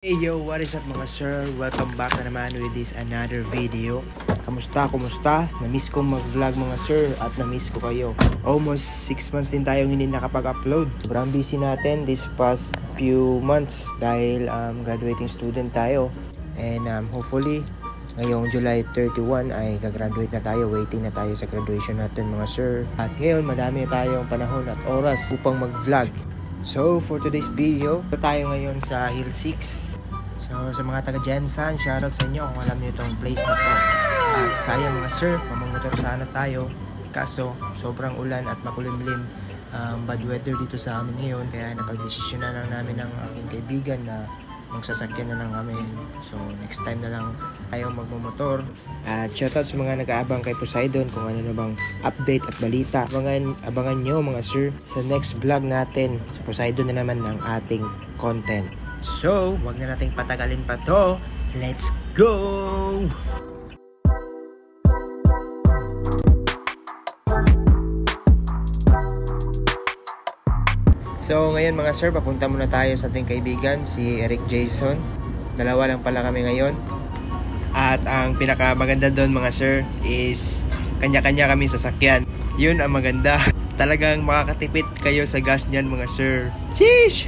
Hey yo, what is up mga sir? Welcome back na naman with this another video. Kumusta? Na-miss kong mag-vlog mga sir at na-miss ko kayo. Almost 6 months din tayong hindi nakapag-upload. Sobrang busy natin this past few months dahil graduating student tayo. And hopefully ngayong July 31 ay gagraduate na tayo. Waiting na tayo sa graduation natin mga sir. At ngayon madami tayong panahon at oras upang mag-vlog. So for today's video, tayo ngayon sa Hill 6. So sa mga taga Jensan, shoutout sa inyo kung alam niyo itong place na to. At sayang mga sir, mamangmotor sana tayo. Kaso sobrang ulan at makulimlim, bad weather dito sa amin ngayon. Kaya napag-desisyon na lang namin ng aking kaibigan na magsasakyan na lang kami. So next time na lang tayo magmamotor. At shoutout sa mga nag-aabang kay Poseidon kung ano na bang update at balita. Abangan nyo mga sir sa next vlog natin. Sa Poseidon na naman ng ating content. So, wag na nating patagalin pa to. Let's go! So, ngayon mga sir, papunta muna tayo sa ating kaibigan, si Eric Jason. Dalawa lang pala kami ngayon. At ang pinakamaganda doon mga sir is kanya-kanya kami sasakyan. Yun ang maganda. Talagang makakatipid kayo sa gas niyan mga sir. Sheesh!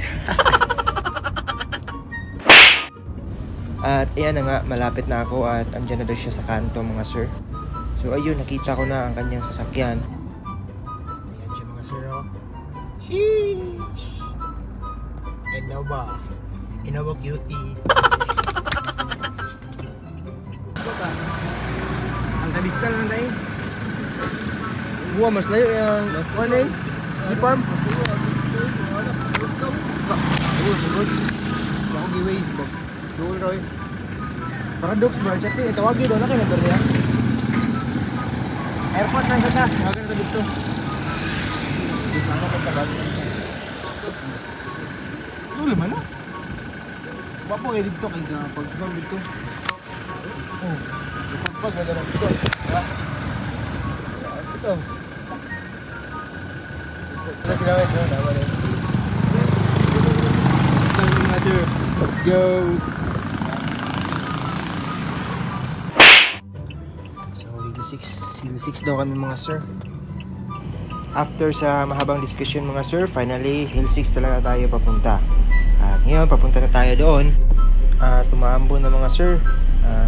At ayan na nga, malapit na ako at andyan na daw siya sa kanto mga sir. So ayun, nakita ko na ang kanyang sasakyan. Ayan siya mga sir, oh. Sheesh! Innova cutie. Ang kabista lang tayo. Buwa, mas layo yung ano eh? Ski farm? Sugod. Ako giways mo. Sugod Roy. Paradox bro, chat din. Tawag yun doon na kayo number niya. Airport lang sa tawagan na dito. Gusto ako pagtagal. Ito laman na. Bapo kayo dito kaya pag-vlog dito. Oh, pag ganda lang dito. Ito. Ito sila guys, no? Tama rin. Let's go! So, Hill 6 daw kami mga sir. After sa mahabang discussion mga sir, finally, Hill 6 talaga tayo papunta. At ngayon, papunta na tayo doon. At umaambon na mga sir.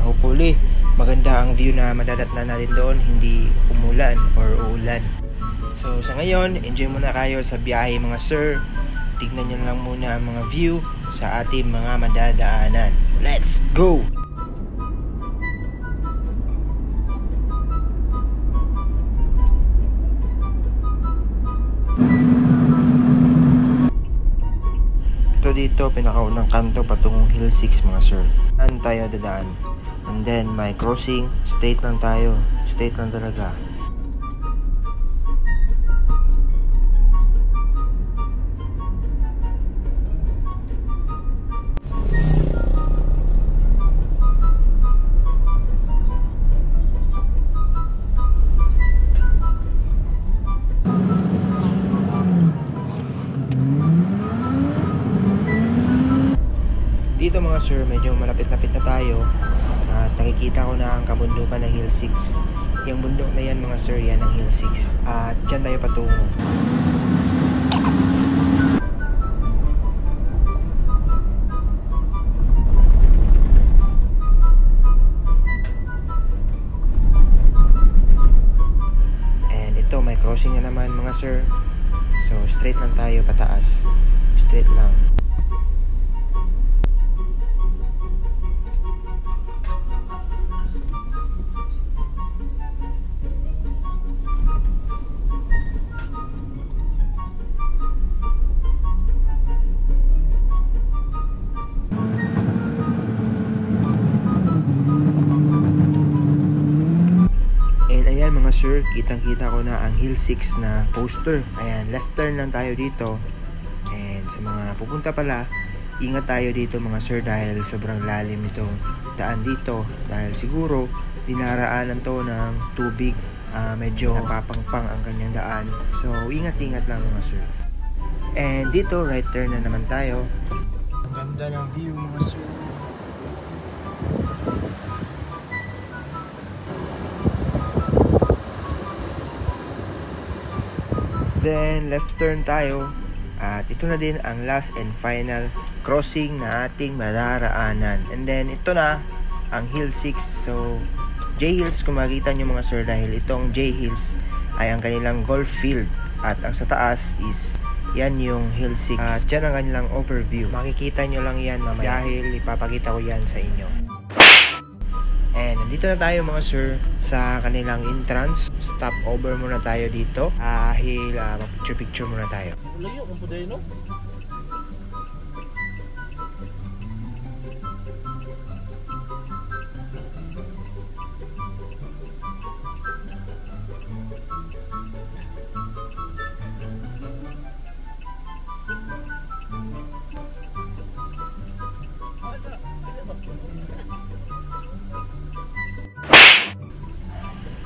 Hopefully, maganda ang view na madadatnan natin doon. Hindi umulan or uulan. So, sa ngayon, enjoy muna kayo sa biyahe mga sir. Tignan nyo lang muna ang mga view sa ating mga madadaanan. Let's go! Ito dito, pinakaunang kanto patungong Hill 6 mga sir. Saan tayo dadaan? And then may crossing, straight lang tayo. Straight lang talaga. Dito mga sir, medyo malapit-lapit na tayo at nakikita ko na ang kabundukan ng Hill 6. Yung bundok na yan mga sir, yan ang Hill 6 at dyan tayo patungo. And ito, may crossing na naman mga sir. So straight lang tayo pataas. Straight lang. Mga sir, kitang-kita ko na ang Hill 6 na poster. Ayan, left turn lang tayo dito. And sa mga pupunta pala, ingat tayo dito mga sir dahil sobrang lalim itong daan dito. Dahil siguro, dinaraanan to ng tubig. Medyo napapangpang ang kanyang daan. So, ingat-ingat lang mga sir. And dito, right turn na naman tayo. Ang ganda ng view mga sir. then left turn tayo. At ito na din ang last and final crossing na ating madaraanan. And then ito na ang Hill 6. So J Hills kung makikita nyo mga sir, dahil itong J Hills ay ang kanilang golf field. At ang sa taas is yan yung Hill 6. At dyan ang kanilang overview. Makikita nyo lang yan mamaya dahil ipapakita ko yan sa inyo. And nandito na tayo mga sir sa kanilang entrance. Stop over muna tayo dito dahil mag-picture muna tayo. Layo kung puday, no?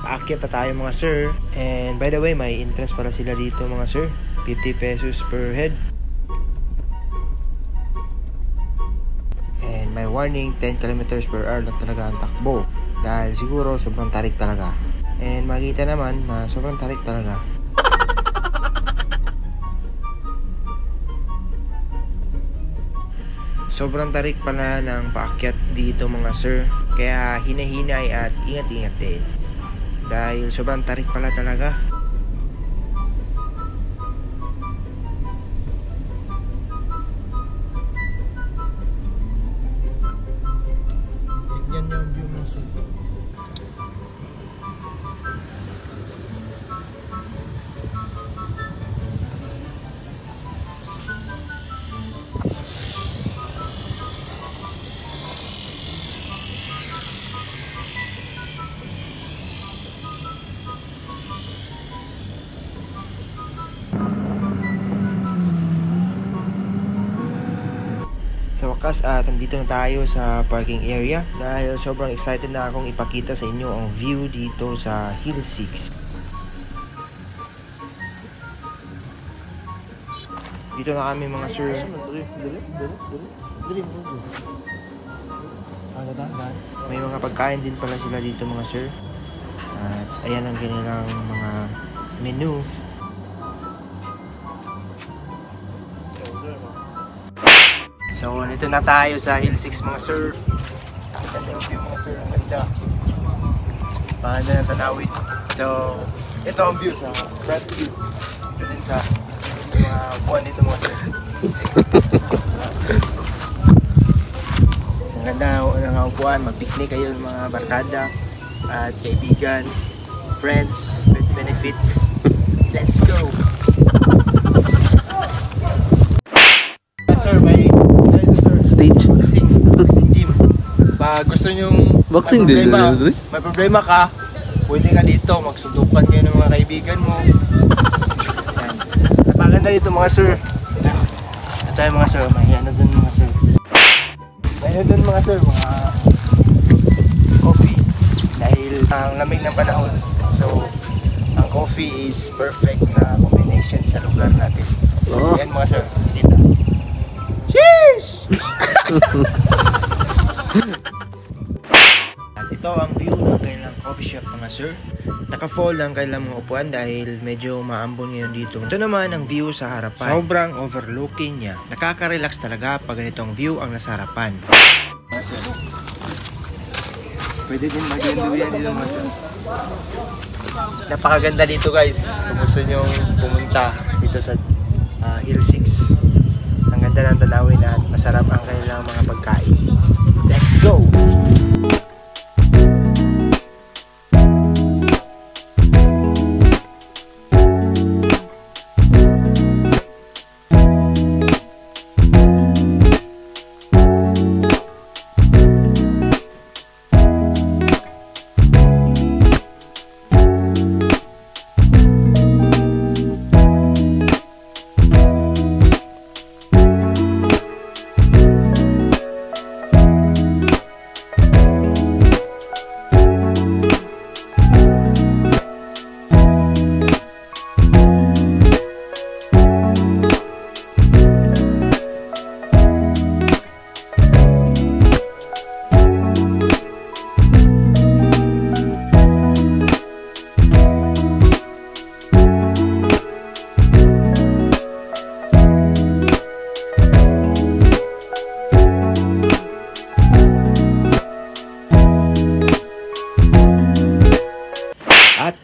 Paakyat pa tayo mga sir. And by the way, may entrance pala sila dito mga sir. 50 pesos per head. And may warning, 10 kilometers per hour lang talaga ang takbo. Dahil siguro sobrang tarik talaga. And makikita naman na sobrang tarik talaga. Sobrang tarik pala ng paakyat dito mga sir. Kaya hinahinay at ingat-ingat din. Dahil sobrang tarik pala talaga. Tignan niyo ang view mo, sir. Sa wakas nandito na tayo sa parking area dahil sobrang excited na akong ipakita sa inyo ang view dito sa Hill 6. Dito na kami mga sir. May mga pagkain din pala sila dito mga sir. At ayan ang kanilang mga menu. So, nito na tayo sa Hill 6 mga sir. Ganda yung view mga sir, ang ganda. Paganda ng tanawin. So, ito ang view sa front view. Ito din sa mga buwan dito mga sir. Ang ganda ng upuan, mag-picnic kayo ng mga barkada at kaibigan, friends, with benefits. Let's go! Sir, may Stage. Boxing gym. Pag gusto nyong Boxing may problema ka, pwede ka dito, magsundukan kayo ng mga kaibigan mo. Yan. Napaganda dito mga sir. Ito tayo mga sir, may ano dun mga sir. May ano dun mga sir, mga coffee. Dahil ang lamig ng panahon. So, ang coffee is perfect na combination sa lugar natin. Oh. Yan mga sir, dito. Sheesh! At ito ang view ng kailang coffee shop mga sir. Naka-fall ang kailang mga upuan dahil medyo maambon ngayon dito. Ito naman ang view sa harapan. Sobrang overlooking niya. Nakaka-relax talaga pag ganitong view ang nasa harapan. Pwede din mag-enduyan dito mga sir. Napakaganda dito guys. Kung gusto nyo pumunta dito sa Hill 6. Ang ganda ng tanawin at masarap ang kanilang mga pagkain. Let's go!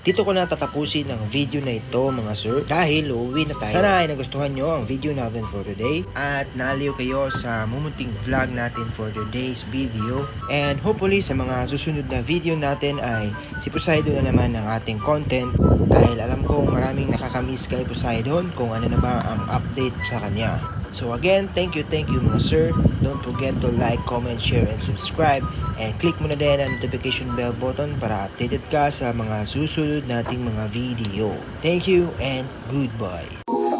dito ko na tatapusin ang video na ito mga sir dahil uuwi na tayo. Sana ay nagustuhan nyo ang video natin for today at naliw kayo sa mumunting vlog natin for today's video, and hopefully sa mga susunod na video natin ay si Poseidon na naman ang ating content dahil alam kong maraming nakakamiss kay Poseidon kung ano na ba ang update sa kanya. So again, thank you mga sir. Don't forget to like, comment, share, and subscribe. And click mo na din ang notification bell button para updated ka sa mga susunod nating mga video. Thank you and goodbye.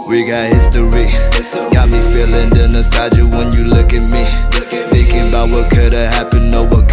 We got history, got me feeling the nostalgia when you look at me. Thinking about what could've happened or what